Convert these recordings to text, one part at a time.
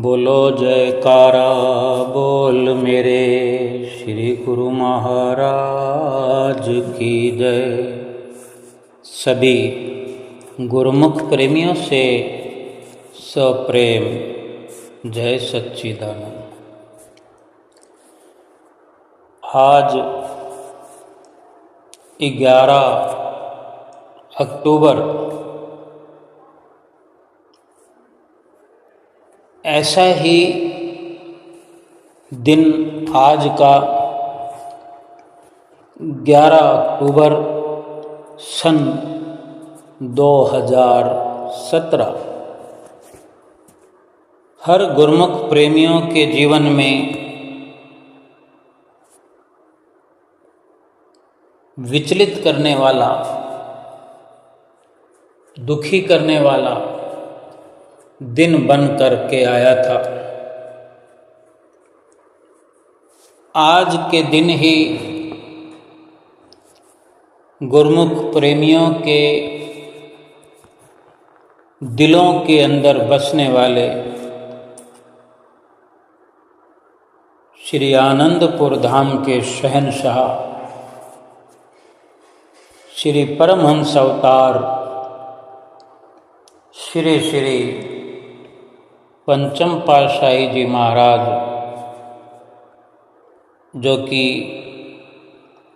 बोलो जयकारा बोल मेरे श्री गुरु महाराज की जय। सभी गुरुमुख प्रेमियों से सप्रेम जय सच्चिदानंद। आज 11 अक्टूबर ऐसा ही दिन आज का 11 अक्टूबर सन 2017 हर गुरुमुख प्रेमियों के जीवन में विचलित करने वाला, दुखी करने वाला दिन बन कर के आया था। आज के दिन ही गुरुमुख प्रेमियों के दिलों के अंदर बसने वाले श्री आनंदपुर धाम के शहंशाह श्री परमहंस अवतार श्री श्री पंचम पातशाही जी महाराज, जो कि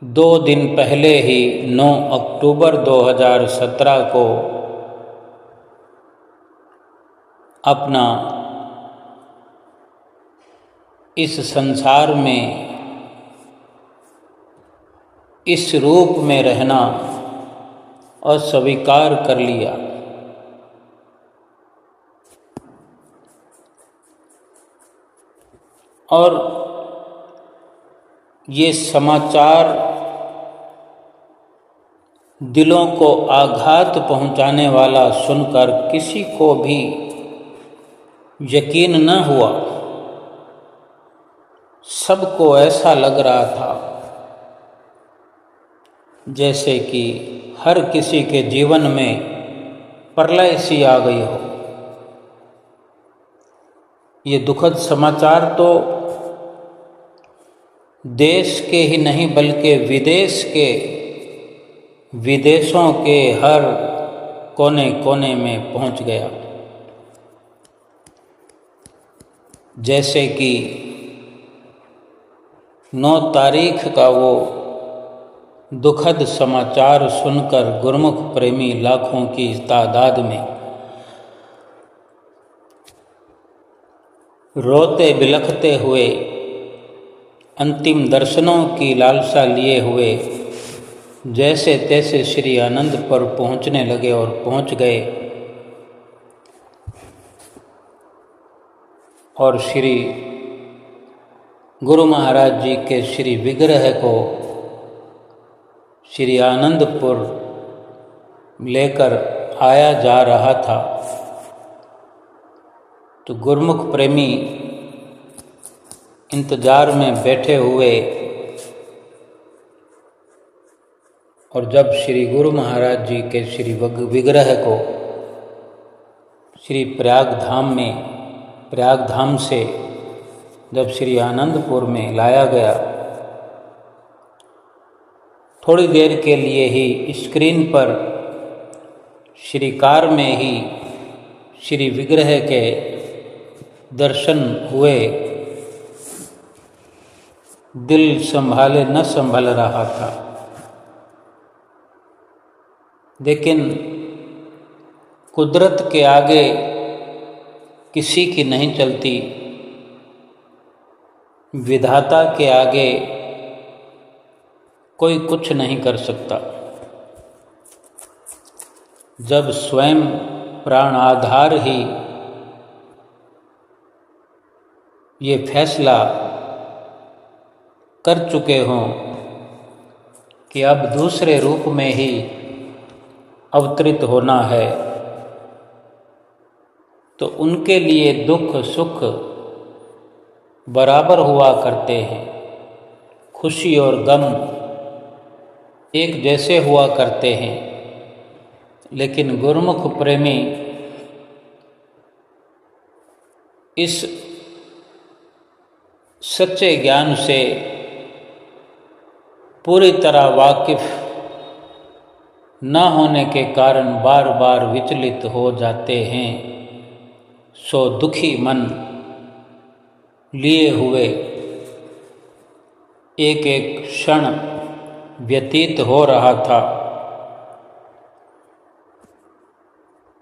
2 दिन पहले ही 9 अक्टूबर 2017 को अपना इस संसार में इस रूप में रहना अस्वीकार कर लिया। और ये समाचार दिलों को आघात पहुंचाने वाला सुनकर किसी को भी यकीन न हुआ। सबको ऐसा लग रहा था जैसे कि हर किसी के जीवन में प्रलय सी आ गई हो। ये दुखद समाचार तो देश के ही नहीं बल्कि विदेशों के हर कोने कोने में पहुंच गया। जैसे कि 9 तारीख का वो दुखद समाचार सुनकर गुरुमुख प्रेमी लाखों की तादाद में रोते बिलखते हुए अंतिम दर्शनों की लालसा लिए हुए जैसे तैसे श्री आनंद पर पहुंचने लगे और पहुंच गए। और श्री गुरु महाराज जी के श्री विग्रह को श्री आनंदपुर लेकर आया जा रहा था। तो गुरुमुख प्रेमी इंतजार में बैठे हुए, और जब श्री गुरु महाराज जी के श्री विग्रह को श्री प्रयाग धाम से जब श्री आनंदपुर में लाया गया, थोड़ी देर के लिए ही स्क्रीन पर श्रीकार में ही श्री विग्रह के दर्शन हुए। दिल संभाले न संभल रहा था, लेकिन कुदरत के आगे किसी की नहीं चलती। विधाता के आगे कोई कुछ नहीं कर सकता। जब स्वयं प्राण आधार ही ये फैसला कर चुके हों कि अब दूसरे रूप में ही अवतरित होना है, तो उनके लिए दुख सुख बराबर हुआ करते हैं। खुशी और गम एक जैसे हुआ करते हैं। लेकिन गुरुमुख प्रेमी इस सच्चे ज्ञान से पूरी तरह वाकिफ न होने के कारण बार बार विचलित हो जाते हैं, सो दुखी मन लिए हुए एक एक क्षण व्यतीत हो रहा था।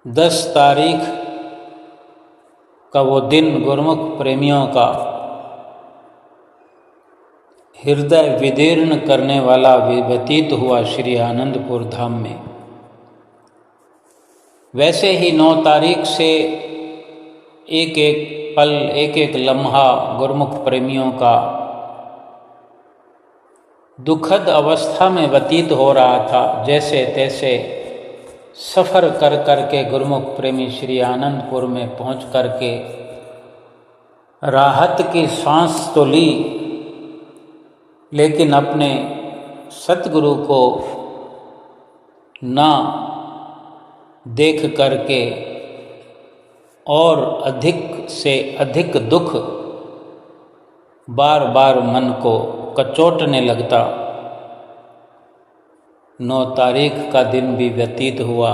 10 तारीख का वो दिन गुरुमुख प्रेमियों का हृदय विदीर्ण करने वाला व्यतीत हुआ श्री आनंदपुर धाम में। वैसे ही 9 तारीख से एक एक पल, एक एक लम्हा गुरुमुख प्रेमियों का दुखद अवस्था में व्यतीत हो रहा था। जैसे तैसे सफ़र कर कर के गुरुमुख प्रेमी श्री आनंदपुर में पहुंच कर के राहत की सांस तो ली, लेकिन अपने सतगुरु को ना देख करके और अधिक से अधिक दुख बार बार मन को कचोटने लगता। 9 तारीख का दिन भी व्यतीत हुआ।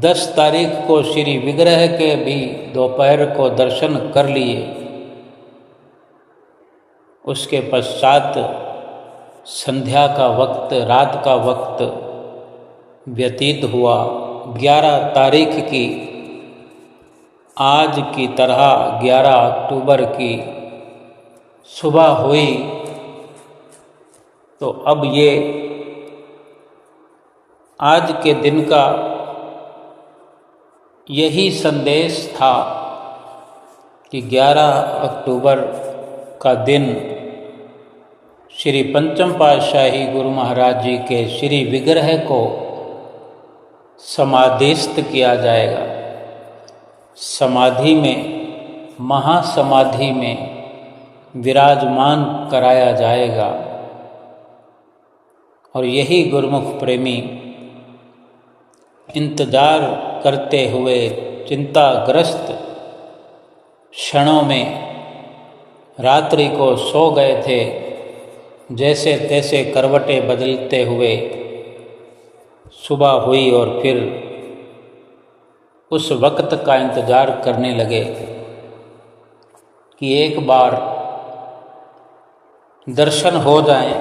10 तारीख को श्री विग्रह के भी दोपहर को दर्शन कर लिए। उसके पश्चात संध्या का वक्त, रात का वक्त व्यतीत हुआ। 11 तारीख की आज की तरह 11 अक्टूबर की सुबह हुई। तो अब ये आज के दिन का यही संदेश था कि 11 अक्टूबर का दिन श्री पंचम पातशाही गुरु महाराज जी के श्री विग्रह को समाधिस्थ किया जाएगा। समाधि में, महासमाधि में विराजमान कराया जाएगा। और यही गुरुमुख प्रेमी इंतजार करते हुए चिंताग्रस्त क्षणों में रात्रि को सो गए थे। जैसे तैसे करवटें बदलते हुए सुबह हुई और फिर उस वक्त का इंतज़ार करने लगे कि एक बार दर्शन हो जाए,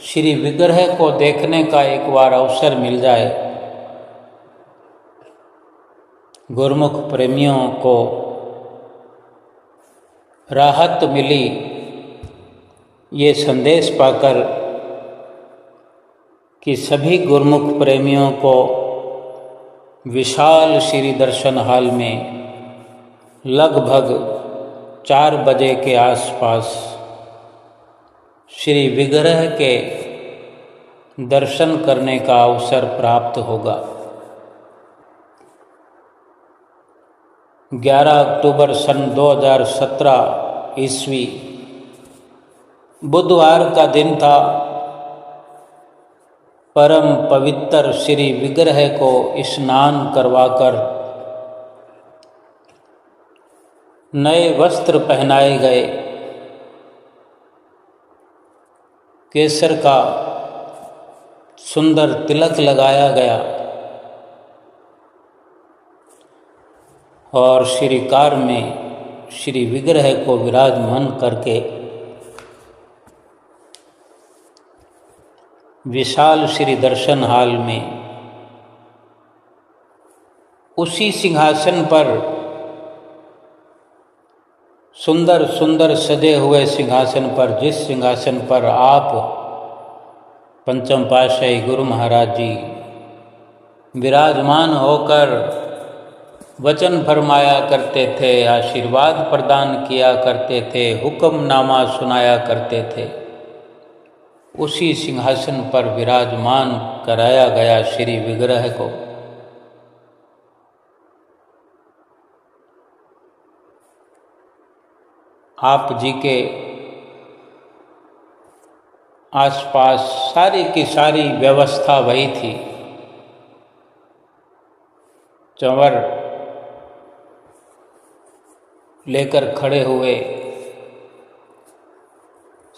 श्री विग्रह को देखने का एक बार अवसर मिल जाए। गुरुमुख प्रेमियों को राहत मिली ये संदेश पाकर कि सभी गुरुमुख प्रेमियों को विशाल श्री दर्शन हॉल में लगभग 4 बजे के आसपास श्री विग्रह के दर्शन करने का अवसर प्राप्त होगा। 11 अक्टूबर सन 2017 ईस्वी बुधवार का दिन था। परम पवित्र श्री विग्रह को स्नान करवाकर नए वस्त्र पहनाए गए। केसर का सुंदर तिलक लगाया गया और श्री कार में श्री विग्रह को विराजमान करके विशाल श्री दर्शन हॉल में उसी सिंहासन पर, सुंदर सुंदर सजे हुए सिंहासन पर, जिस सिंहासन पर आप पंचम पातशाही गुरु महाराज जी विराजमान होकर वचन फरमाया करते थे, आशीर्वाद प्रदान किया करते थे, हुक्मनामा सुनाया करते थे, उसी सिंहासन पर विराजमान कराया गया श्री विग्रह को। आप जी के आसपास सारी की सारी व्यवस्था वही थी। चंवर लेकर खड़े हुए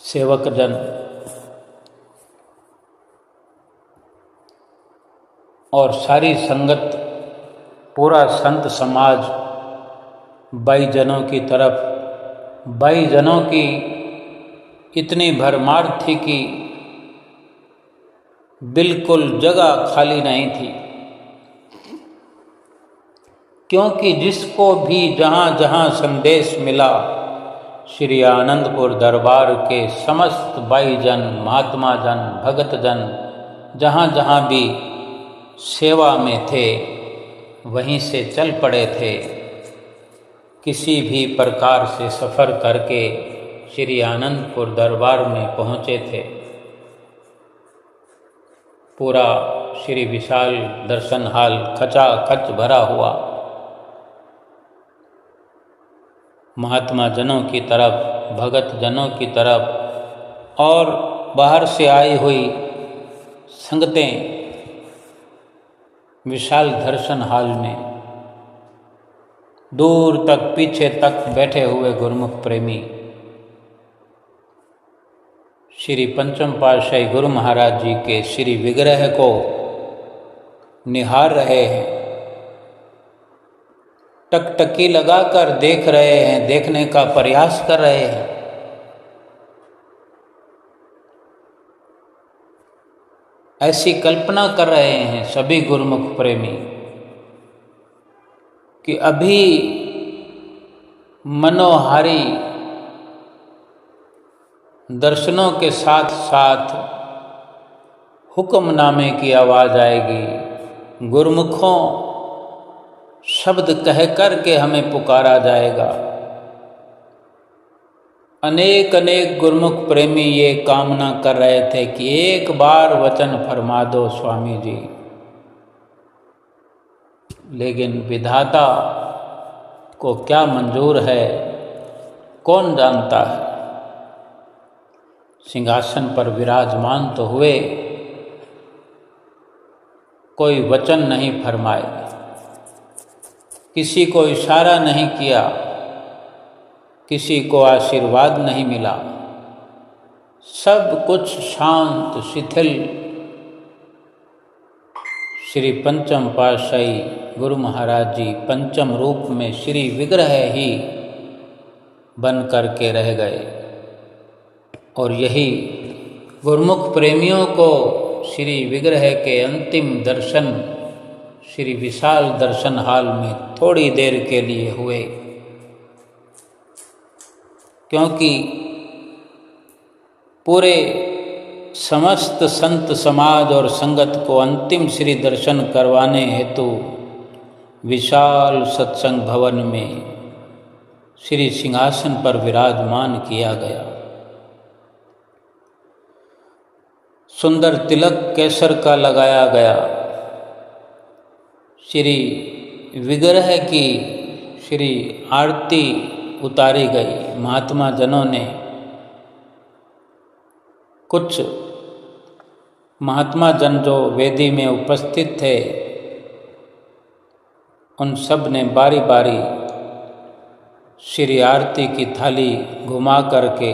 सेवकजन और सारी संगत, पूरा संत समाज भाईजनों की तरफ, भाईजनों की इतनी भरमार थी कि बिल्कुल जगह खाली नहीं थी, क्योंकि जिसको भी जहाँ जहाँ संदेश मिला, श्री आनंदपुर दरबार के समस्त भाईजन, महात्मा जन, भगत जन जहाँ जहाँ भी सेवा में थे वहीं से चल पड़े थे। किसी भी प्रकार से सफ़र करके श्री आनंदपुर दरबार में पहुँचे थे। पूरा श्री विशाल दर्शन हाल खचाखच भरा हुआ, महात्मा जनों की तरफ, भगत जनों की तरफ और बाहर से आई हुई संगतें विशाल दर्शन हाल में दूर तक, पीछे तक बैठे हुए गुरुमुख प्रेमी श्री पंचम पातशाही गुरु महाराज जी के श्री विग्रह को निहार रहे हैं, टकटकी लगाकर देख रहे हैं, देखने का प्रयास कर रहे हैं। ऐसी कल्पना कर रहे हैं सभी गुरुमुख प्रेमी कि अभी मनोहारी दर्शनों के साथ साथ हुक्मनामे की आवाज़ आएगी, गुरुमुखों शब्द कह कर के हमें पुकारा जाएगा। अनेक अनेक गुरुमुख प्रेमी ये कामना कर रहे थे कि एक बार वचन फरमा दो स्वामी जी, लेकिन विधाता को क्या मंजूर है कौन जानता है। सिंहासन पर विराजमान तो हुए, कोई वचन नहीं फरमाए, किसी को इशारा नहीं किया, किसी को आशीर्वाद नहीं मिला, सब कुछ शांत शिथिल। श्री पंचम पातशाही गुरु महाराज जी पंचम रूप में श्री विग्रह ही बन करके रह गए। और यही गुरुमुख प्रेमियों को श्री विग्रह के अंतिम दर्शन श्री विशाल दर्शन हाल में थोड़ी देर के लिए हुए, क्योंकि पूरे समस्त संत समाज और संगत को अंतिम श्री दर्शन करवाने हेतु विशाल सत्संग भवन में श्री सिंहासन पर विराजमान किया गया। सुंदर तिलक केसर का लगाया गया। श्री विग्रह की श्री आरती उतारी गई। महात्मा जनों ने, कुछ महात्मा जन जो वेदी में उपस्थित थे, उन सब ने बारी बारी श्री आरती की थाली घुमा करके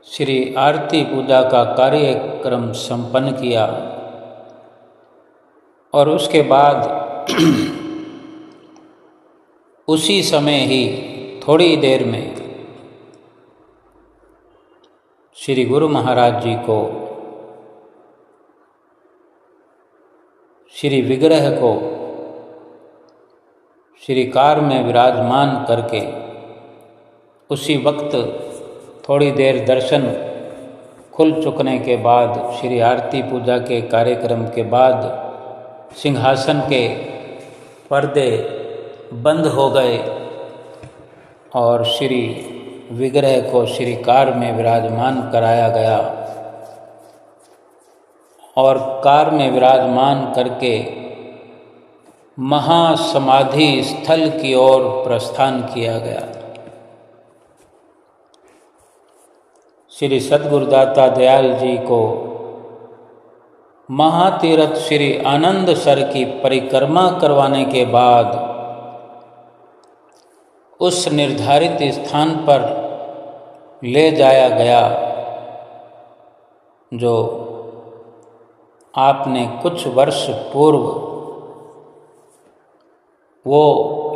श्री आरती पूजा का कार्यक्रम संपन्न किया। और उसके बाद उसी समय ही थोड़ी देर में श्री गुरु महाराज जी को श्री विग्रह को श्री कार में विराजमान करके उसी वक्त थोड़ी देर दर्शन खुल चुकने के बाद, श्री आरती पूजा के कार्यक्रम के बाद सिंहासन के पर्दे बंद हो गए और श्री विग्रह को श्री कार में विराजमान कराया गया। और कार में विराजमान करके महासमाधि स्थल की ओर प्रस्थान किया गया। श्री सद्गुरुदाता दयाल जी को महातीर्थ श्री आनंद सर की परिक्रमा करवाने के बाद उस निर्धारित स्थान पर ले जाया गया जो आपने कुछ वर्ष पूर्व वो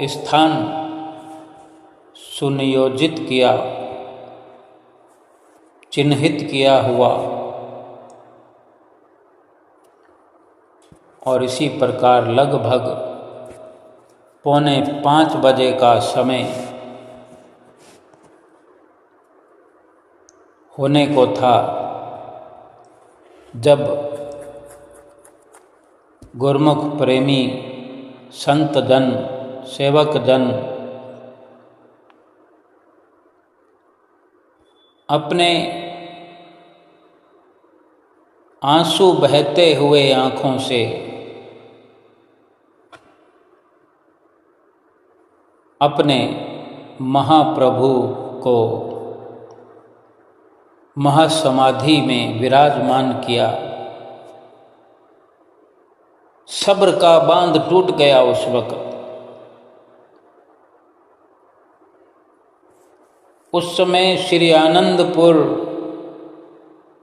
स्थान सुनियोजित किया, चिन्हित किया हुआ। और इसी प्रकार लगभग 4:45 बजे का समय होने को था जब गुरुमुख प्रेमी संत जन, सेवक जन अपने आंसू बहते हुए आँखों से अपने महाप्रभु को महासमाधि में विराजमान किया। सब्र का बांध टूट गया उस वक्त। उस समय श्री आनंदपुर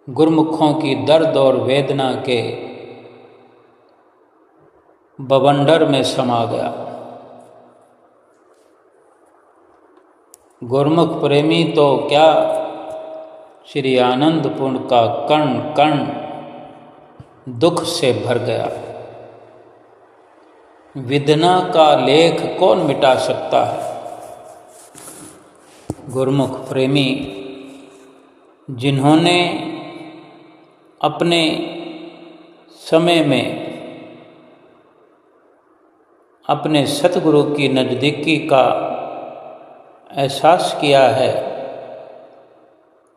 गुरुमुखों की दर्द और वेदना के बवंडर में समा गया। गुरुमुख प्रेमी तो क्या, श्री आनंदपुर का कण कण दुख से भर गया। वेदना का लेख कौन मिटा सकता है? गुरुमुख प्रेमी जिन्होंने अपने समय में अपने सतगुरु की नज़दीकी का एहसास किया है,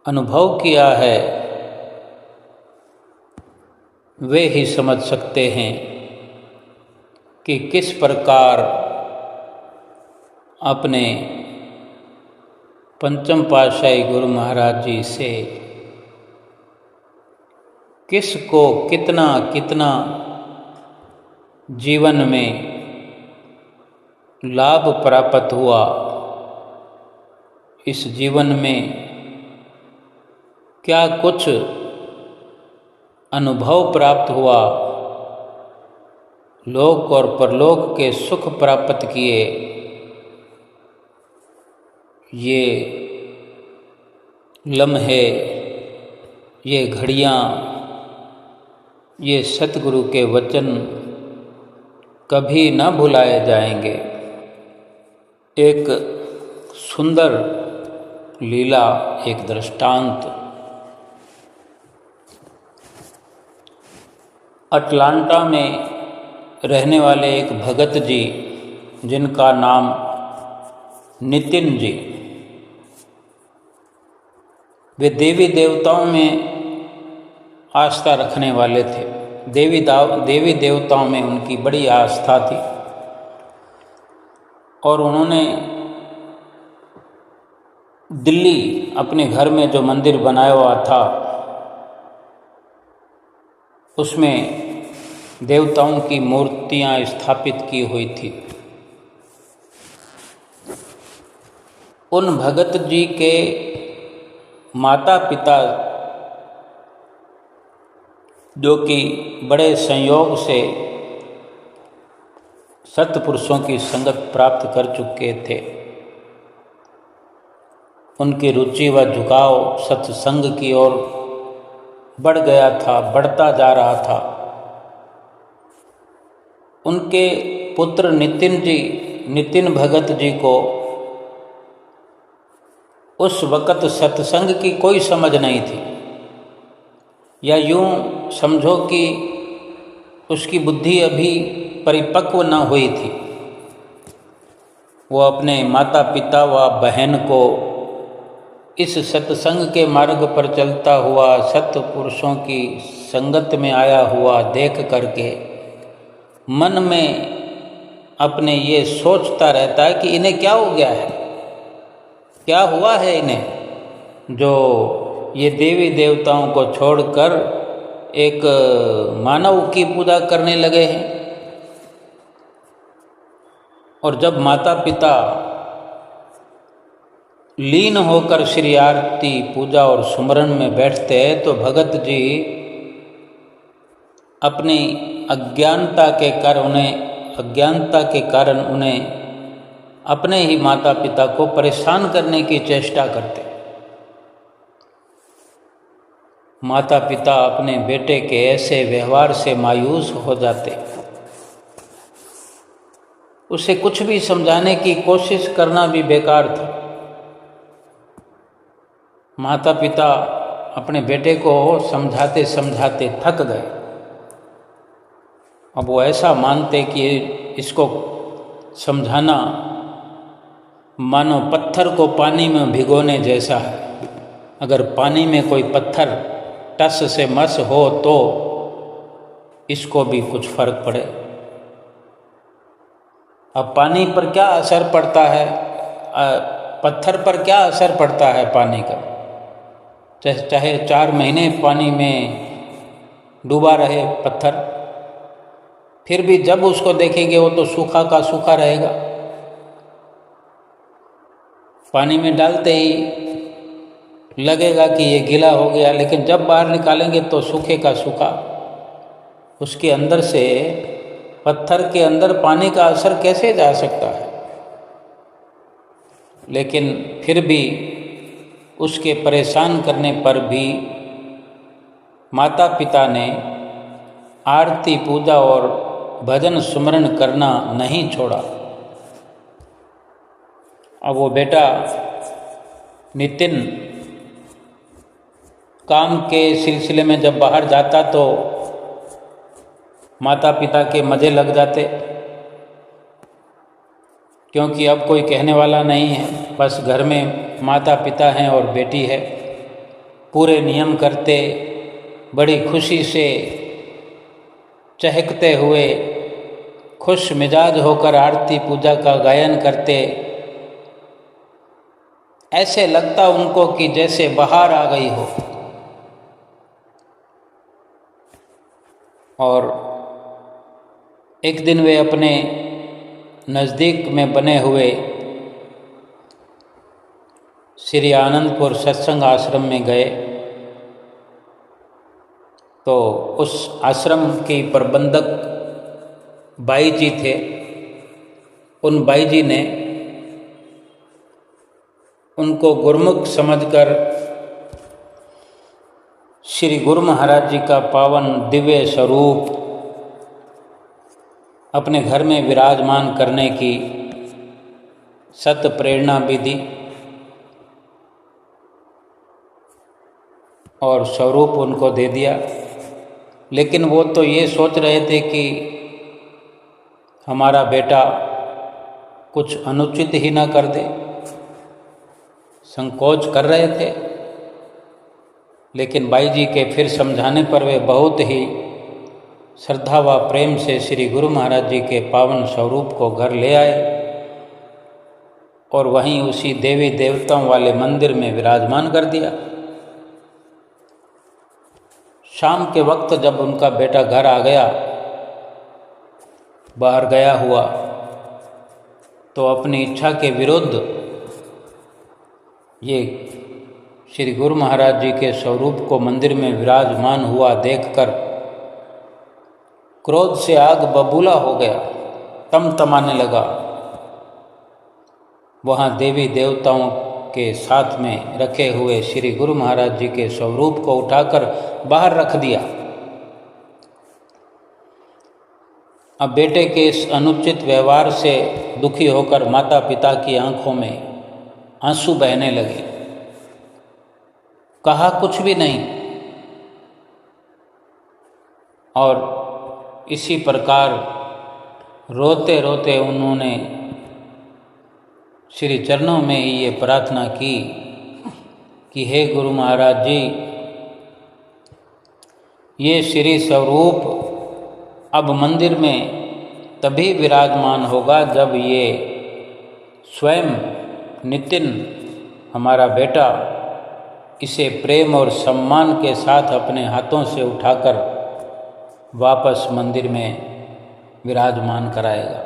अनुभव किया है, वे ही समझ सकते हैं कि किस प्रकार अपने पंचम पातशाही गुरु महाराज जी से किसको कितना कितना जीवन में लाभ प्राप्त हुआ, इस जीवन में क्या कुछ अनुभव प्राप्त हुआ, लोक और परलोक के सुख प्राप्त किए। ये लम्हे, ये घड़ियाँ, ये सतगुरु के वचन कभी न भुलाए जाएंगे। एक सुंदर लीला, एक दृष्टांत। अटलांटा में रहने वाले एक भगत जी जिनका नाम नितिन जी, वे देवी देवताओं में आस्था रखने वाले थे। देवी देवताओं में उनकी बड़ी आस्था थी और उन्होंने दिल्ली अपने घर में जो मंदिर बनाया हुआ था उसमें देवताओं की मूर्तियां स्थापित की हुई थी। उन भगत जी के माता पिता, जो कि बड़े संयोग से सत्पुरुषों की संगत प्राप्त कर चुके थे, उनकी रुचि व झुकाव सत्संग की ओर बढ़ गया था, बढ़ता जा रहा था। उनके पुत्र नितिन भगत जी को उस वक़्त सत्संग की कोई समझ नहीं थी, या यूँ समझो कि उसकी बुद्धि अभी परिपक्व न हुई थी। वो अपने माता पिता व बहन को इस सत्संग के मार्ग पर चलता हुआ, सत्पुरुषों की संगत में आया हुआ देख करके मन में अपने ये सोचता रहता है कि इन्हें क्या हो गया है, क्या हुआ है इन्हें, जो ये देवी देवताओं को छोड़कर एक मानव की पूजा करने लगे हैं। और जब माता पिता लीन होकर श्री आरती पूजा और सुमरन में बैठते हैं तो भगत जी अपनी अज्ञानता के कारण उन्हें अपने ही माता पिता को परेशान करने की चेष्टा करते। माता पिता अपने बेटे के ऐसे व्यवहार से मायूस हो जाते। उसे कुछ भी समझाने की कोशिश करना भी बेकार था। माता पिता अपने बेटे को समझाते समझाते थक गए। अब वो ऐसा मानते कि इसको समझाना मानो पत्थर को पानी में भिगोने जैसा है। अगर पानी में कोई पत्थर टस से मस हो तो इसको भी कुछ फर्क पड़े। अब पानी पर क्या असर पड़ता है, पत्थर पर क्या असर पड़ता है पानी का? चाहे 4 महीने पानी में डूबा रहे पत्थर, फिर भी जब उसको देखेंगे वो तो सूखा का सूखा रहेगा। पानी में डालते ही लगेगा कि ये गीला हो गया, लेकिन जब बाहर निकालेंगे तो सूखे का सूखा। उसके अंदर से, पत्थर के अंदर पानी का असर कैसे जा सकता है? लेकिन फिर भी उसके परेशान करने पर भी माता पिता ने आरती पूजा और भजन सुमरन करना नहीं छोड़ा। अब वो बेटा नितिन काम के सिलसिले में जब बाहर जाता तो माता पिता के मज़े लग जाते, क्योंकि अब कोई कहने वाला नहीं है। बस घर में माता पिता हैं और बेटी है। पूरे नियम करते, बड़ी खुशी से चहकते हुए, खुश मिजाज होकर आरती पूजा का गायन करते। ऐसे लगता उनको कि जैसे बाहर आ गई हो। और एक दिन वे अपने नज़दीक में बने हुए श्री आनंदपुर सत्संग आश्रम में गए तो उस आश्रम के प्रबंधक बाई जी थे। उन बाई जी ने उनको गुरुमुख समझकर श्री गुरु महाराज जी का पावन दिव्य स्वरूप अपने घर में विराजमान करने की सत प्रेरणा भी दी और स्वरूप उनको दे दिया। लेकिन वो तो ये सोच रहे थे कि हमारा बेटा कुछ अनुचित ही ना कर दे, संकोच कर रहे थे। लेकिन बाई जी के फिर समझाने पर वे बहुत ही श्रद्धा व प्रेम से श्री गुरु महाराज जी के पावन स्वरूप को घर ले आए और वहीं उसी देवी देवताओं वाले मंदिर में विराजमान कर दिया। शाम के वक्त जब उनका बेटा घर आ गया, बाहर गया हुआ, तो अपनी इच्छा के विरुद्ध ये श्री गुरु महाराज जी के स्वरूप को मंदिर में विराजमान हुआ देखकर क्रोध से आग बबूला हो गया, तमतमाने लगा। वहाँ देवी देवताओं के साथ में रखे हुए श्री गुरु महाराज जी के स्वरूप को उठाकर बाहर रख दिया। अब बेटे के इस अनुचित व्यवहार से दुखी होकर माता पिता की आंखों में आंसू बहने लगे। कहा कुछ भी नहीं और इसी प्रकार रोते रोते उन्होंने श्री चरणों में ही ये प्रार्थना की कि हे गुरु महाराज जी, ये श्री स्वरूप अब मंदिर में तभी विराजमान होगा जब ये स्वयं नितिन हमारा बेटा इसे प्रेम और सम्मान के साथ अपने हाथों से उठाकर वापस मंदिर में विराजमान कराएगा।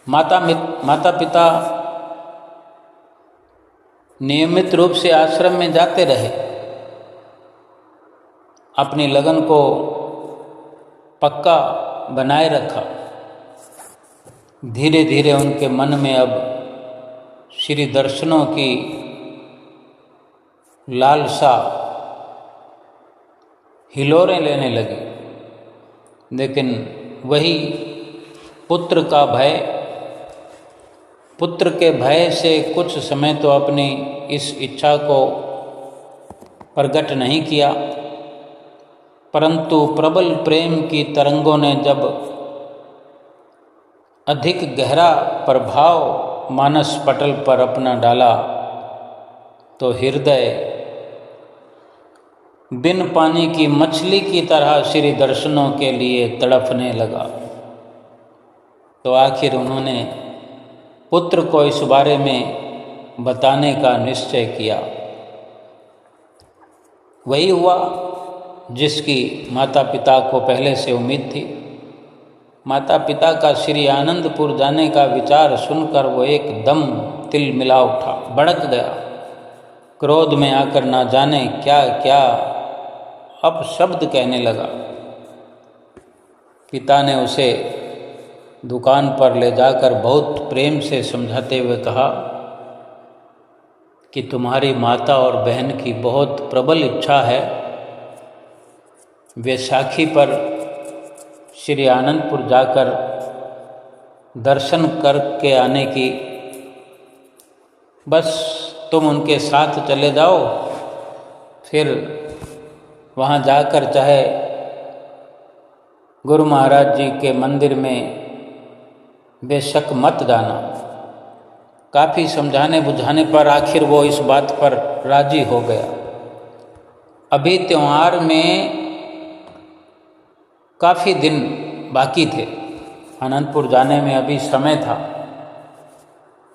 माता पिता नियमित रूप से आश्रम में जाते रहे, अपनी लगन को पक्का बनाए रखा। धीरे धीरे उनके मन में अब श्री दर्शनों की लालसा हिलोरें लेने लगी। लेकिन वही पुत्र का भय, पुत्र के भय से कुछ समय तो अपनी इस इच्छा को प्रकट नहीं किया, परंतु प्रबल प्रेम की तरंगों ने जब अधिक गहरा प्रभाव मानस पटल पर अपना डाला तो हृदय बिन पानी की मछली की तरह श्री दर्शनों के लिए तड़पने लगा। तो आखिर उन्होंने पुत्र को इस बारे में बताने का निश्चय किया। वही हुआ जिसकी माता पिता को पहले से उम्मीद थी। माता पिता का श्री आनंदपुर जाने का विचार सुनकर वो एकदम तिल मिला उठा, भड़क गया। क्रोध में आकर ना जाने क्या क्या अपशब्द कहने लगा। पिता ने उसे दुकान पर ले जाकर बहुत प्रेम से समझाते हुए कहा कि तुम्हारी माता और बहन की बहुत प्रबल इच्छा है वैशाखी पर श्री आनंदपुर जाकर दर्शन करके आने की। बस तुम उनके साथ चले जाओ, फिर वहाँ जाकर चाहे गुरु महाराज जी के मंदिर में बेशक मत जाना। काफ़ी समझाने बुझाने पर आखिर वो इस बात पर राजी हो गया। अभी त्योहार में काफ़ी दिन बाकी थे, आनंदपुर जाने में अभी समय था।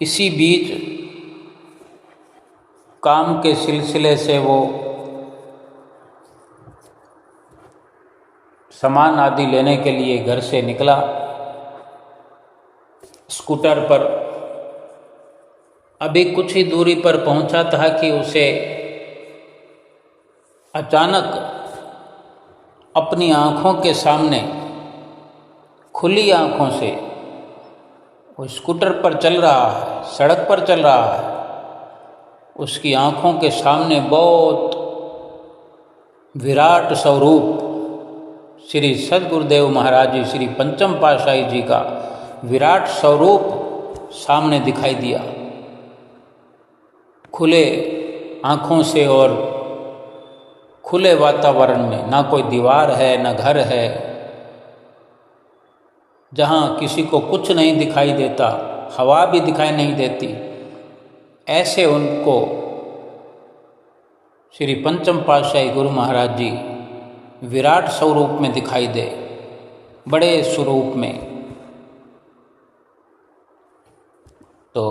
इसी बीच काम के सिलसिले से वो सामान आदि लेने के लिए घर से निकला। स्कूटर पर अभी कुछ ही दूरी पर पहुंचा था कि उसे अचानक अपनी आँखों के सामने खुली आँखों से, वो स्कूटर पर चल रहा है, सड़क पर चल रहा है, उसकी आँखों के सामने बहुत विराट स्वरूप श्री सद्गुरुदेव महाराज जी, श्री पंचम पातशाही जी का विराट स्वरूप सामने दिखाई दिया। खुले आँखों से और खुले वातावरण में, ना कोई दीवार है ना घर है, जहाँ किसी को कुछ नहीं दिखाई देता, हवा भी दिखाई नहीं देती, ऐसे उनको श्री पंचम पातशाही गुरु महाराज जी विराट स्वरूप में दिखाई दे, बड़े स्वरूप में। तो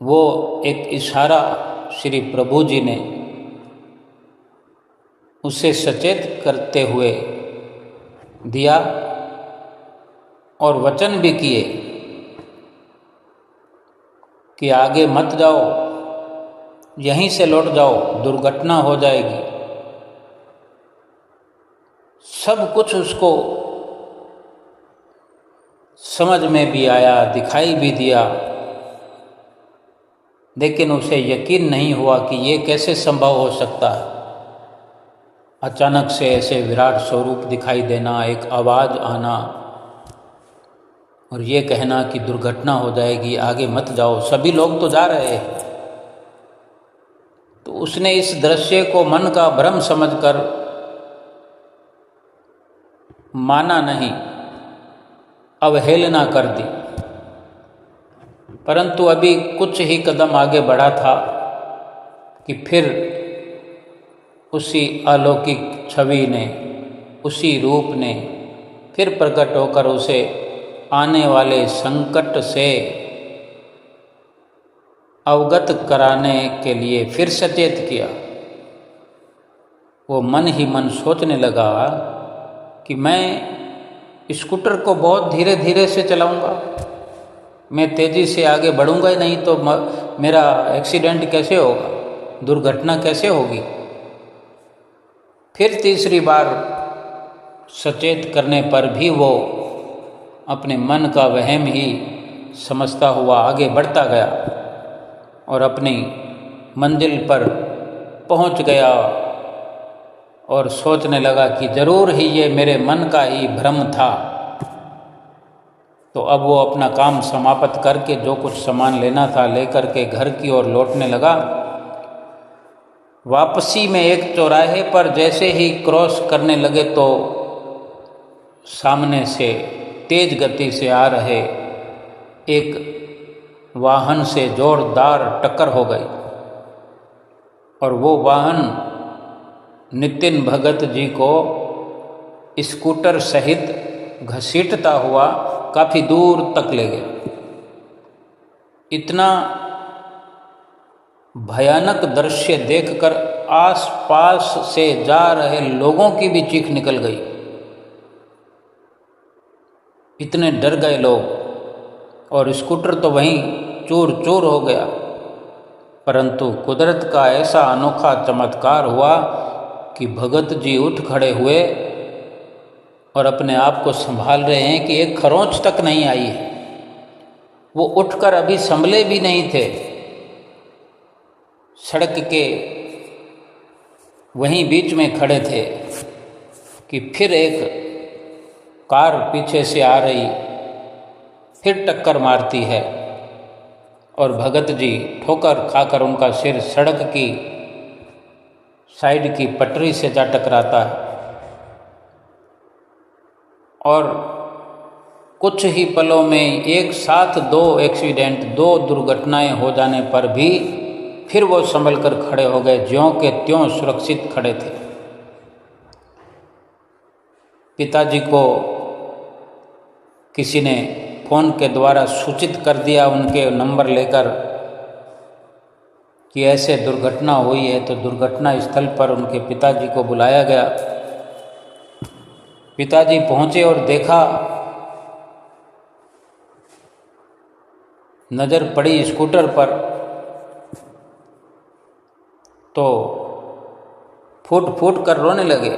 वो एक इशारा श्री प्रभु जी ने उसे सचेत करते हुए दिया और वचन भी किए कि आगे मत जाओ, यहीं से लौट जाओ, दुर्घटना हो जाएगी। सब कुछ उसको समझ में भी आया, दिखाई भी दिया, लेकिन उसे यकीन नहीं हुआ कि ये कैसे संभव हो सकता है। अचानक से ऐसे विराट स्वरूप दिखाई देना, एक आवाज़ आना और ये कहना कि दुर्घटना हो जाएगी, आगे मत जाओ, सभी लोग तो जा रहे हैं। तो उसने इस दृश्य को मन का भ्रम समझकर माना नहीं, अवहेलना कर दी। परंतु अभी कुछ ही कदम आगे बढ़ा था कि फिर उसी अलौकिक छवि ने, उसी रूप ने फिर प्रकट होकर उसे आने वाले संकट से अवगत कराने के लिए फिर सचेत किया। वो मन ही मन सोचने लगा कि मैं स्कूटर को बहुत धीरे धीरे से चलाऊंगा, मैं तेज़ी से आगे बढ़ूंगा ही नहीं तो मेरा एक्सीडेंट कैसे होगा, दुर्घटना कैसे होगी। फिर तीसरी बार सचेत करने पर भी वो अपने मन का वहम ही समझता हुआ आगे बढ़ता गया और अपनी मंजिल पर पहुंच गया और सोचने लगा कि ज़रूर ही ये मेरे मन का ही भ्रम था। तो अब वो अपना काम समाप्त करके जो कुछ सामान लेना था लेकर के घर की ओर लौटने लगा। वापसी में एक चौराहे पर जैसे ही क्रॉस करने लगे तो सामने से तेज गति से आ रहे एक वाहन से जोरदार टक्कर हो गई और वो वाहन नितिन भगत जी को स्कूटर सहित घसीटता हुआ काफ़ी दूर तक ले गया। इतना भयानक दृश्य देखकर आसपास से जा रहे लोगों की भी चीख निकल गई। इतने डर गए लोग और स्कूटर तो वहीं चूर चूर हो गया। परंतु कुदरत का ऐसा अनोखा चमत्कार हुआ कि भगत जी उठ खड़े हुए और अपने आप को संभाल रहे हैं कि एक खरोंच तक नहीं आई है। वो उठकर अभी संभले भी नहीं थे, सड़क के वहीं बीच में खड़े थे कि फिर एक कार पीछे से आ रही, फिर टक्कर मारती है और भगत जी ठोकर खाकर उनका सिर सड़क की साइड की पटरी से जा टकराता है। और कुछ ही पलों में एक साथ दो एक्सीडेंट, दो दुर्घटनाएं हो जाने पर भी फिर वो संभल कर खड़े हो गए, ज्यों के त्यों सुरक्षित खड़े थे। पिताजी को किसी ने फ़ोन के द्वारा सूचित कर दिया उनके नंबर लेकर कि ऐसे दुर्घटना हुई है। तो दुर्घटना स्थल पर उनके पिताजी को बुलाया गया। पिताजी पहुँचे और देखा, नज़र पड़ी स्कूटर पर तो फूट फूट कर रोने लगे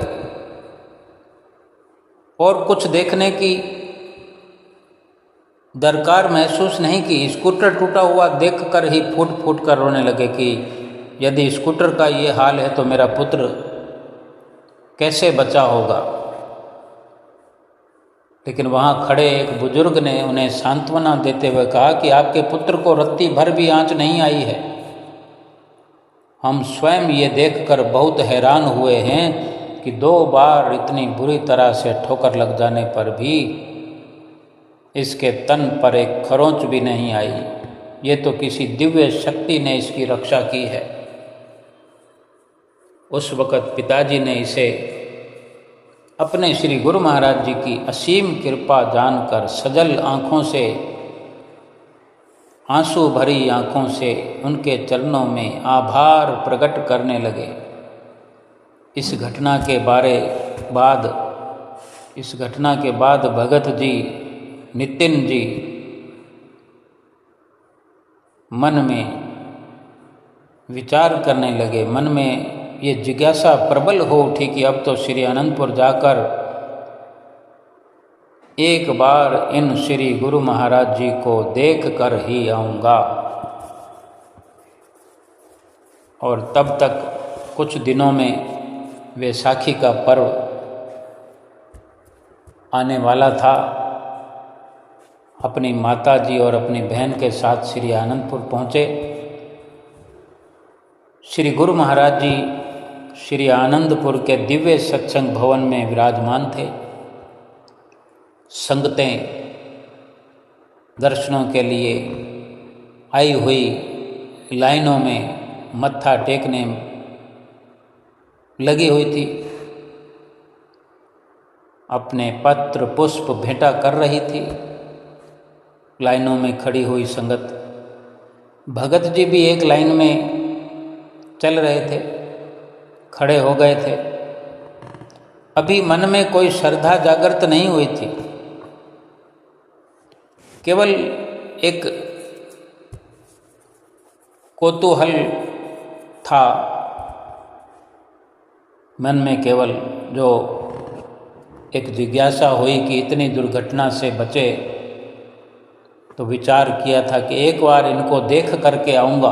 और कुछ देखने की दरकार महसूस नहीं की। स्कूटर टूटा हुआ देखकर ही फूट फूट कर रोने लगे कि यदि स्कूटर का ये हाल है तो मेरा पुत्र कैसे बचा होगा। लेकिन वहाँ खड़े एक बुजुर्ग ने उन्हें सांत्वना देते हुए कहा कि आपके पुत्र को रत्ती भर भी आंच नहीं आई है। हम स्वयं ये देखकर बहुत हैरान हुए हैं कि 2 बार इतनी बुरी तरह से ठोकर लग जाने पर भी इसके तन पर एक खरोंच भी नहीं आई। ये तो किसी दिव्य शक्ति ने इसकी रक्षा की है। उस वक़्त पिताजी ने इसे अपने श्री गुरु महाराज जी की असीम कृपा जानकर सजल आँखों से, आंसू भरी आँखों से उनके चरणों में आभार प्रकट करने लगे। इस घटना के बाद भगत जी, नितिन जी मन में विचार करने लगे। मन में ये जिज्ञासा प्रबल हो उठी कि अब तो श्री अनंतपुर जाकर एक बार इन श्री गुरु महाराज जी को देख कर ही आऊँगा। और तब तक कुछ दिनों में वैसाखी का पर्व आने वाला था। अपनी माता जी और अपनी बहन के साथ श्री आनंदपुर पहुँचे। श्री गुरु महाराज जी श्री आनंदपुर के दिव्य सत्संग भवन में विराजमान थे। संगतें दर्शनों के लिए आई हुई लाइनों में मत्था टेकने लगी हुई थी, अपने पत्र पुष्प भेंटा कर रही थी। लाइनों में खड़ी हुई संगत, भगत जी भी एक लाइन में चल रहे थे, खड़े हो गए थे। अभी मन में कोई श्रद्धा जागृत नहीं हुई थी, केवल एक कौतूहल था मन में, केवल जो एक जिज्ञासा हुई कि इतनी दुर्घटना से बचे, तो विचार किया था कि एक बार इनको देख करके आऊँगा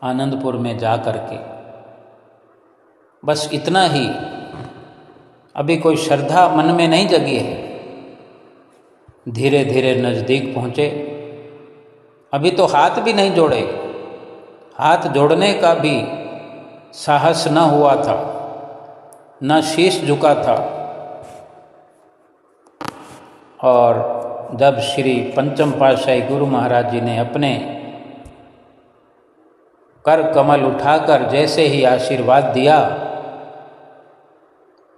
आनंदपुर में जा करके। बस इतना ही, अभी कोई श्रद्धा मन में नहीं जगी है। धीरे धीरे नज़दीक पहुँचे, अभी तो हाथ भी नहीं जोड़े, हाथ जोड़ने का भी साहस न हुआ था, न शीश झुका था। और जब श्री पंचम पातशाही गुरु महाराज जी ने अपने कर कमल उठाकर जैसे ही आशीर्वाद दिया,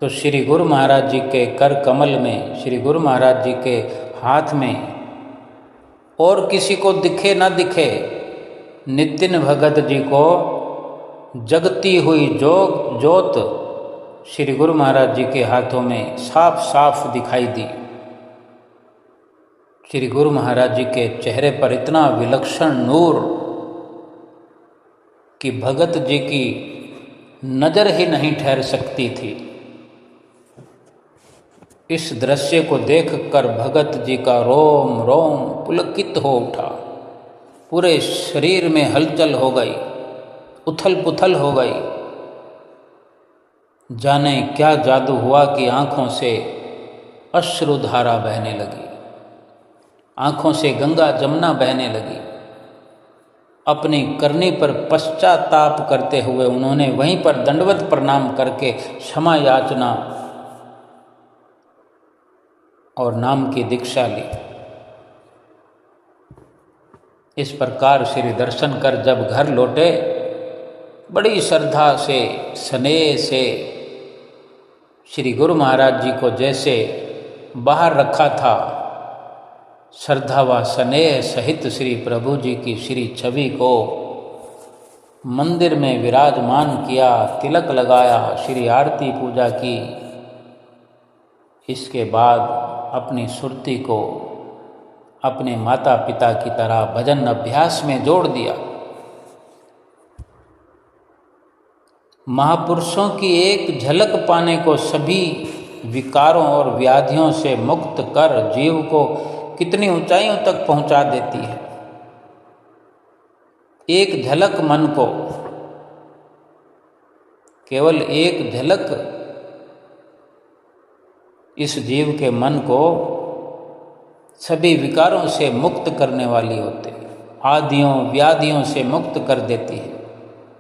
तो श्री गुरु महाराज जी के कर कमल में, श्री गुरु महाराज जी के हाथ में, और किसी को दिखे न दिखे, नितिन भगत जी को जगती हुई जोत श्री गुरु महाराज जी के हाथों में साफ साफ दिखाई दी। श्री गुरु महाराज जी के चेहरे पर इतना विलक्षण नूर कि भगत जी की नज़र ही नहीं ठहर सकती थी। इस दृश्य को देखकर भगत जी का रोम रोम पुलकित हो उठा, पूरे शरीर में हलचल हो गई, उथल पुथल हो गई। जाने क्या जादू हुआ कि आँखों से अश्रुधारा बहने लगी, आँखों से गंगा जमुना बहने लगी। अपनी करनी पर पश्चाताप करते हुए उन्होंने वहीं पर दंडवत प्रणाम करके क्षमा याचना और नाम की दीक्षा ली। इस प्रकार श्री दर्शन कर जब घर लौटे, बड़ी श्रद्धा से स्नेह से श्री गुरु महाराज जी को जैसे बाहर रखा था, श्रद्धा व स्नेह सहित श्री प्रभु जी की श्री छवि को मंदिर में विराजमान किया, तिलक लगाया, श्री आरती पूजा की। इसके बाद अपनी सुरती को अपने माता पिता की तरह भजन अभ्यास में जोड़ दिया। महापुरुषों की एक झलक पाने को सभी विकारों और व्याधियों से मुक्त कर जीव को कितनी ऊंचाइयों तक पहुंचा देती है। एक झलक मन को, केवल एक झलक इस जीव के मन को सभी विकारों से मुक्त करने वाली होती है, आदियों व्याधियों से मुक्त कर देती है,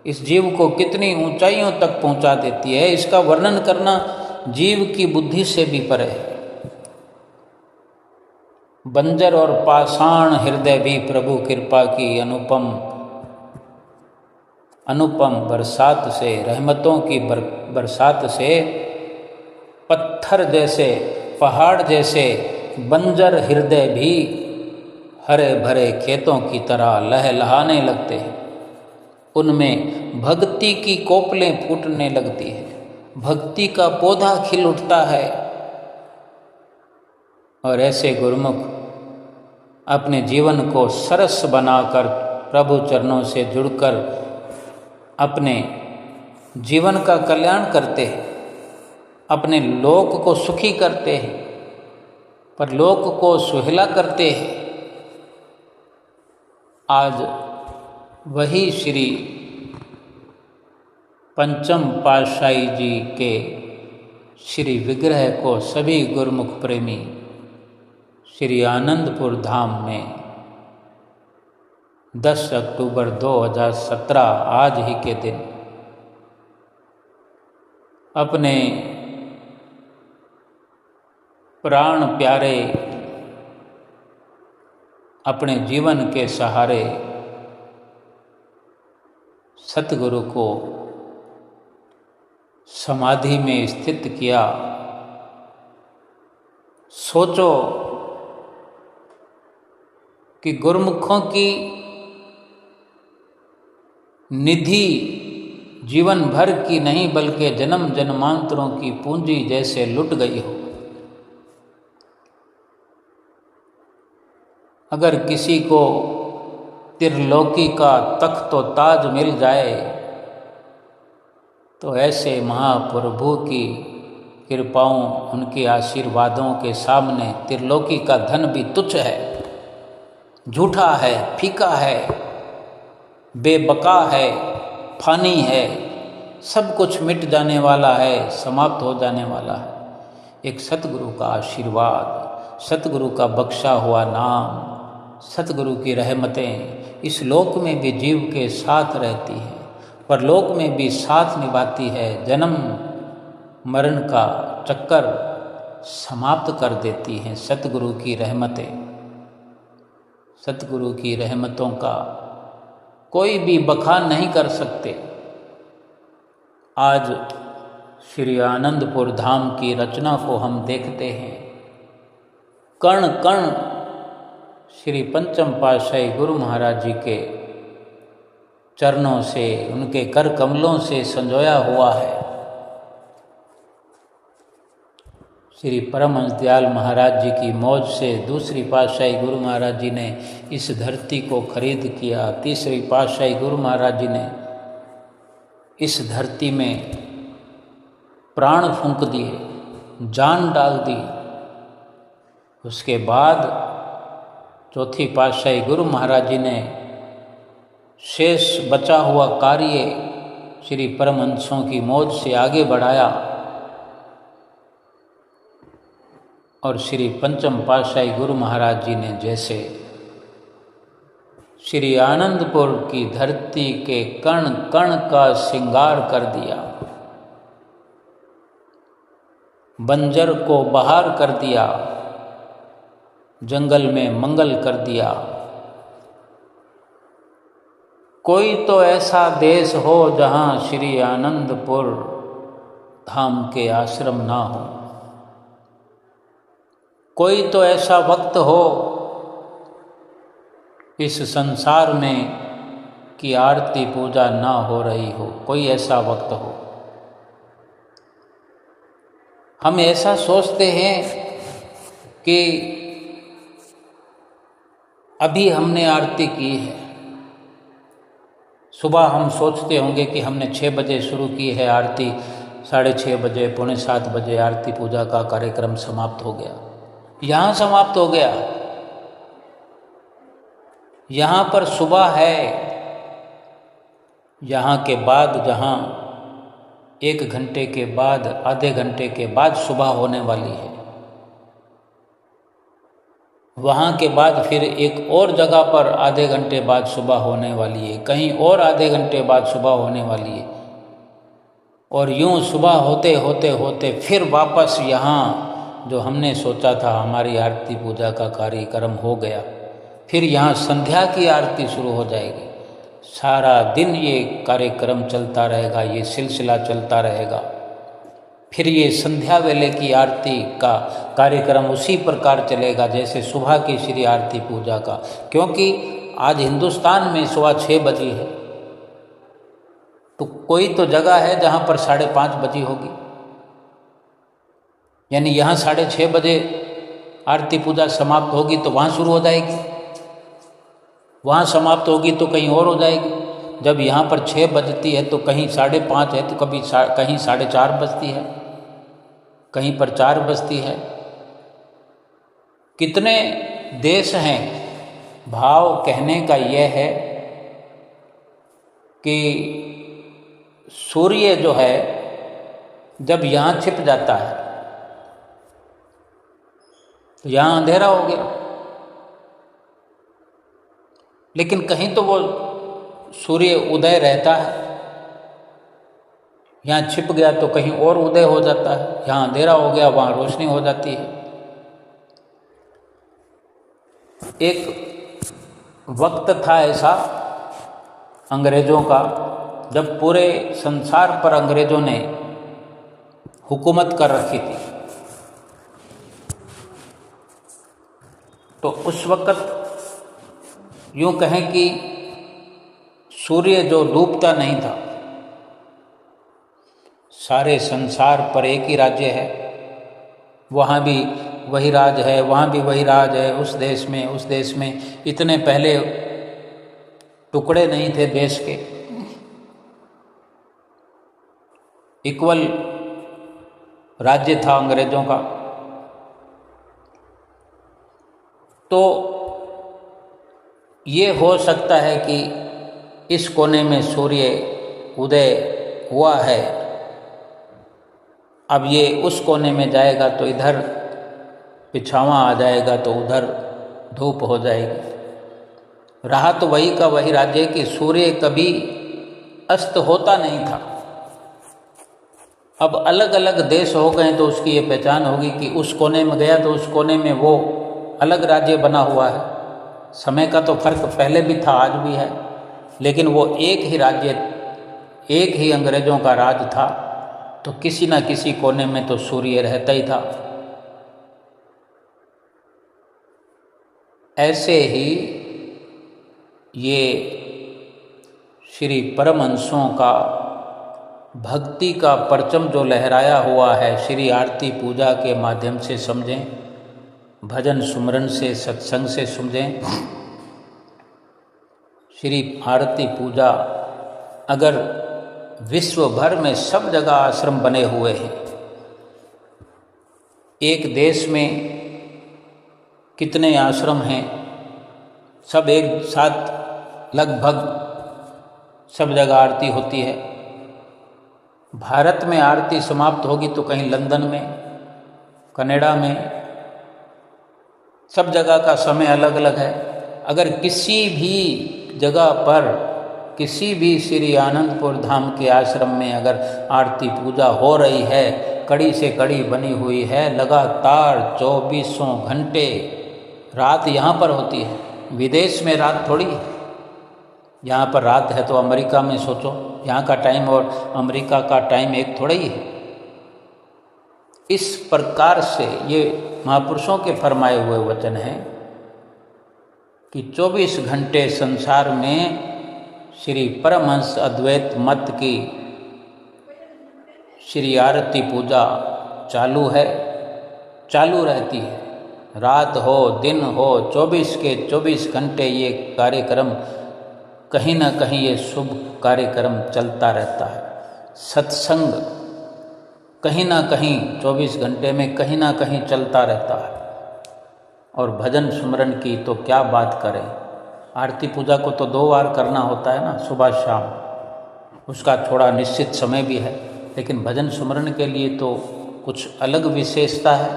इस जीव को कितनी ऊंचाइयों तक पहुंचा देती है, इसका वर्णन करना जीव की बुद्धि से भी परे है। बंजर और पाषाण हृदय भी प्रभु कृपा की अनुपम बरसात से, रहमतों की बरसात से पत्थर जैसे, पहाड़ जैसे बंजर हृदय भी हरे भरे खेतों की तरह लहलहाने लगते हैं। उनमें भक्ति की कोपलें फूटने लगती है, भक्ति का पौधा खिल उठता है। और ऐसे गुरुमुख अपने जीवन को सरस बनाकर प्रभु चरणों से जुड़कर अपने जीवन का कल्याण करते हैं, अपने लोक को सुखी करते हैं, परलोक को सुहेला करते हैं। आज वही श्री पंचम पातशाही जी के श्री विग्रह को सभी गुरुमुख प्रेमी श्री आनंदपुर धाम में 10 अक्टूबर 2017 आज ही के दिन अपने प्राण प्यारे, अपने जीवन के सहारे सतगुरु को समाधि में स्थित किया। सोचो कि गुरुमुखों की निधि जीवन भर की नहीं बल्कि जन्म जन्मांतरों की पूंजी जैसे लुट गई हो। अगर किसी को त्रिलोकी का तख्त व ताज मिल जाए तो ऐसे महाप्रभु की कृपाओं, उनके आशीर्वादों के सामने त्रिलोकी का धन भी तुच्छ है, झूठा है, फीका है, बेबका है, फानी है, सब कुछ मिट जाने वाला है, समाप्त हो जाने वाला है। एक सतगुरु का आशीर्वाद, सतगुरु का बख्शा हुआ नाम, सतगुरु की रहमतें इस लोक में भी जीव के साथ रहती हैं, परलोक में भी साथ निभाती है, जन्म मरण का चक्कर समाप्त कर देती हैं सतगुरु की रहमतें। सतगुरु की रहमतों का कोई भी बखान नहीं कर सकते। आज श्री आनंदपुर धाम की रचना को हम देखते हैं, कण कण श्री पंचम पातशाही गुरु महाराज जी के चरणों से, उनके कर कमलों से संजोया हुआ है। श्री परमहंस दयाल महाराज जी की मौज से दूसरी पातशाही गुरु महाराज जी ने इस धरती को खरीद किया। तीसरी पातशाही गुरु महाराज जी ने इस धरती में प्राण फूंक दिए, जान डाल दी। उसके बाद चौथी पातशाही गुरु महाराज जी ने शेष बचा हुआ कार्य श्री परमहंसों की मौज से आगे बढ़ाया और श्री पंचम पातशाही गुरु महाराज जी ने जैसे श्री आनंदपुर की धरती के कण कण का श्रृंगार कर दिया, बंजर को बहार कर दिया, जंगल में मंगल कर दिया। कोई तो ऐसा देश हो जहाँ श्री आनंदपुर धाम के आश्रम ना हो, कोई तो ऐसा वक्त हो इस संसार में कि आरती पूजा ना हो रही हो, कोई ऐसा वक्त हो। हम ऐसा सोचते हैं कि अभी हमने आरती की है, सुबह हम सोचते होंगे कि हमने 6 बजे शुरू की है आरती, 6:30 बजे, 6:45 बजे आरती पूजा का कार्यक्रम समाप्त हो गया। यहाँ समाप्त हो गया, यहाँ पर सुबह है, यहाँ के बाद जहाँ 1 घंटे के बाद, आधे घंटे के बाद सुबह होने वाली है, वहाँ के बाद फिर एक और जगह पर आधे घंटे बाद सुबह होने वाली है, कहीं और आधे घंटे बाद सुबह होने वाली है, और यूँ सुबह होते होते होते फिर वापस यहाँ जो हमने सोचा था हमारी आरती पूजा का कार्यक्रम हो गया, फिर यहाँ संध्या की आरती शुरू हो जाएगी। सारा दिन ये कार्यक्रम चलता रहेगा, ये सिलसिला चलता रहेगा। फिर ये संध्या वेले की आरती का कार्यक्रम उसी प्रकार चलेगा जैसे सुबह की श्री आरती पूजा का, क्योंकि आज हिंदुस्तान में सुबह 6 बजी है, तो कोई तो जगह है जहाँ पर 5:30 बजी होगी, यानी यहाँ 6:30 बजे आरती पूजा समाप्त होगी तो वहाँ शुरू हो जाएगी, वहाँ समाप्त होगी तो कहीं और हो जाएगी। जब यहाँ पर 6 बजती है तो कहीं 5:30 है, तो कभी कहीं 4:30 बजती है, कहीं पर 4 बजती है। कितने देश हैं। भाव कहने का यह है कि सूर्य जो है जब यहाँ छिप जाता है तो यहाँ अंधेरा हो गया, लेकिन कहीं तो वो सूर्य उदय रहता है, यहाँ छिप गया तो कहीं और उदय हो जाता है, यहाँ अंधेरा हो गया वहाँ रोशनी हो जाती है। एक वक्त था ऐसा अंग्रेज़ों का जब पूरे संसार पर अंग्रेज़ों ने हुकूमत कर रखी थी, तो उस वक़्त यूँ कहें कि सूर्य जो डूबता नहीं था, सारे संसार पर एक ही राज्य है, वहाँ भी वही राज है, वहाँ भी वही राज है, उस देश में इतने पहले टुकड़े नहीं थे देश के, इक्वल राज्य था अंग्रेजों का। तो ये हो सकता है कि इस कोने में सूर्य उदय हुआ है, अब ये उस कोने में जाएगा तो इधर पिछावा आ जाएगा, तो उधर धूप हो जाएगी। रहा तो वही का वही राज्य कि सूर्य कभी अस्त होता नहीं था। अब अलग अलग देश हो गए तो उसकी ये पहचान होगी कि उस कोने में गया तो उस कोने में वो अलग राज्य बना हुआ है। समय का तो फर्क पहले भी था, आज भी है, लेकिन वो एक ही राज्य, एक ही अंग्रेजों का राज था, तो किसी न किसी कोने में तो सूर्य रहता ही था। ऐसे ही ये श्री परमहंसों का भक्ति का परचम जो लहराया हुआ है, श्री आरती पूजा के माध्यम से समझें, भजन सुमरन से, सत्संग से समझें। श्री आरती पूजा अगर विश्व भर में सब जगह आश्रम बने हुए हैं, एक देश में कितने आश्रम हैं, सब एक साथ लगभग सब जगह आरती होती है। भारत में आरती समाप्त होगी तो कहीं लंदन में, कनाडा में, सब जगह का समय अलग अलग है। अगर किसी भी जगह पर, किसी भी श्री आनंदपुर धाम के आश्रम में अगर आरती पूजा हो रही है, कड़ी से कड़ी बनी हुई है, लगातार 24 घंटे रात यहाँ पर होती है। विदेश में रात थोड़ी है, यहाँ पर रात है तो अमेरिका में सोचो, यहाँ का टाइम और अमेरिका का टाइम एक थोड़ा ही है। इस प्रकार से ये महापुरुषों के फरमाए हुए वचन हैं कि 24 घंटे संसार में श्री परमहंस अद्वैत मत की श्री आरती पूजा चालू है, चालू रहती है। रात हो दिन हो, 24 के 24 घंटे ये कार्यक्रम, कहीं ना कहीं ये शुभ कार्यक्रम चलता रहता है। सत्संग कहीं ना कहीं 24 घंटे में कहीं ना कहीं चलता रहता है। और भजन सुमरन की तो क्या बात करें, आरती पूजा को तो 2 बार करना होता है ना, सुबह शाम, उसका थोड़ा निश्चित समय भी है, लेकिन भजन सुमरन के लिए तो कुछ अलग विशेषता है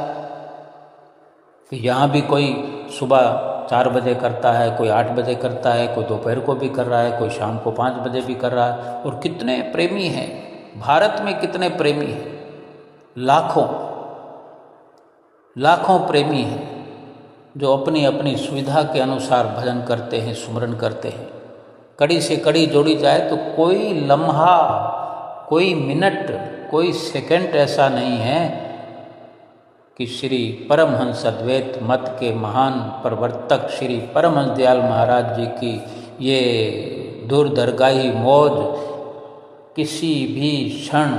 कि यहाँ भी कोई सुबह 4 बजे करता है, कोई 8 बजे करता है, कोई दोपहर को भी कर रहा है, कोई शाम को 5 बजे भी कर रहा है। और कितने प्रेमी हैं भारत में, कितने प्रेमी हैं, लाखों लाखों प्रेमी हैं जो अपनी अपनी सुविधा के अनुसार भजन करते हैं, सुमरन करते हैं। कड़ी से कड़ी जोड़ी जाए तो कोई लम्हा, कोई मिनट, कोई सेकंड ऐसा नहीं है कि श्री परमहंस अद्वैत मत के महान प्रवर्तक श्री परमहंस दयाल महाराज जी की ये दूरदरगाही मौज किसी भी क्षण,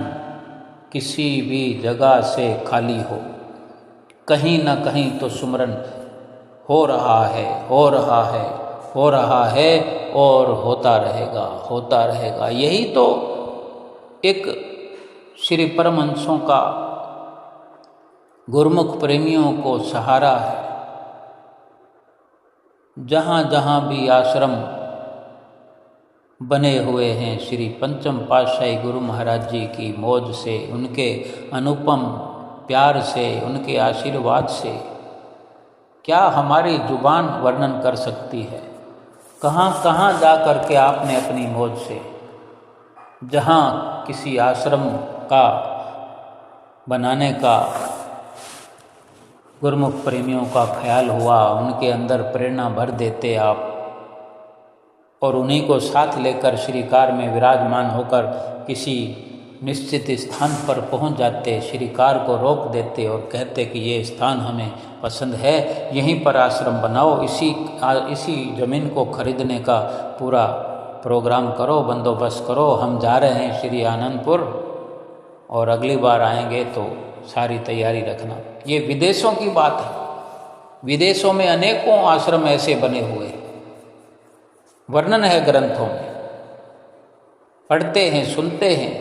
किसी भी जगह से खाली हो। कहीं ना कहीं तो सुमरन हो रहा है, हो रहा है, हो रहा है और होता रहेगा, होता रहेगा। यही तो एक श्री परमहंसों का गुरुमुख प्रेमियों को सहारा है। जहाँ जहाँ भी आश्रम बने हुए हैं, श्री पंचम पातशाही गुरु महाराज जी की मौज से, उनके अनुपम प्यार से, उनके आशीर्वाद से क्या हमारी जुबान वर्णन कर सकती है। कहाँ कहाँ जा कर के आपने अपनी मौज से, जहाँ किसी आश्रम का बनाने का गुरुमुख प्रेमियों का ख्याल हुआ, उनके अंदर प्रेरणा भर देते आप और उन्हीं को साथ लेकर श्रीकार में विराजमान होकर किसी निश्चित स्थान पर पहुंच जाते, श्रीकार को रोक देते और कहते कि ये स्थान हमें पसंद है, यहीं पर आश्रम बनाओ, इसी ज़मीन को खरीदने का पूरा प्रोग्राम करो, बंदोबस्त करो, हम जा रहे हैं श्री आनंदपुर और अगली बार आएंगे तो सारी तैयारी रखना। ये विदेशों की बात है। विदेशों में अनेकों आश्रम ऐसे बने हुए हैं, वर्णन है ग्रंथों में, पढ़ते हैं, सुनते हैं।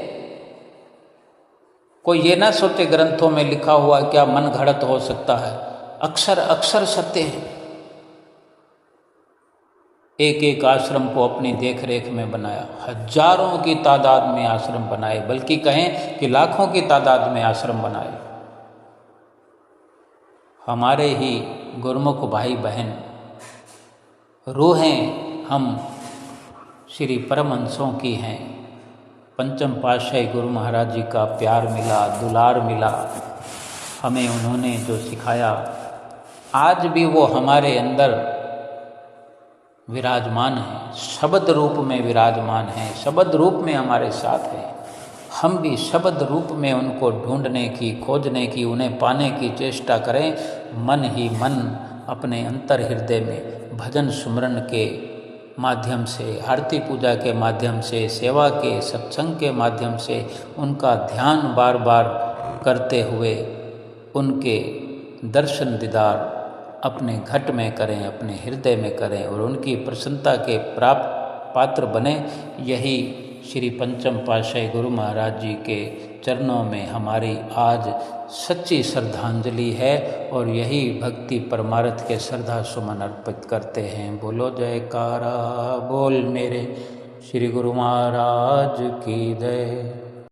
कोई ये ना सोचे ग्रंथों में लिखा हुआ क्या मन घड़त हो सकता है, अक्षर अक्षर सत्य है। एक एक आश्रम को अपनी देख रेख में बनाया, हजारों की तादाद में आश्रम बनाए, बल्कि कहें कि लाखों की तादाद में आश्रम बनाए। हमारे ही गुरुमुख भाई बहन रूहें हम श्री परमहंसों की हैं। पंचम पातशाही गुरु महाराज जी का प्यार मिला, दुलार मिला, हमें उन्होंने जो सिखाया आज भी वो हमारे अंदर विराजमान है, शब्द रूप में विराजमान है, शब्द रूप में हमारे साथ है। हम भी शब्द रूप में उनको ढूंढने की, खोजने की, उन्हें पाने की चेष्टा करें। मन ही मन अपने अंतर हृदय में भजन सुमरन के माध्यम से, आरती पूजा के माध्यम से, सेवा के, सत्संग के माध्यम से उनका ध्यान बार बार करते हुए उनके दर्शन दीदार अपने घट में करें, अपने हृदय में करें और उनकी प्रसन्नता के प्राप्त पात्र बने। यही श्री पंचम पातशाही गुरु महाराज जी के चरणों में हमारी आज सच्ची श्रद्धांजलि है और यही भक्ति परमार्थ के श्रद्धा सुमन अर्पित करते हैं। बोलो जयकारा बोल मेरे श्री गुरु महाराज की जय।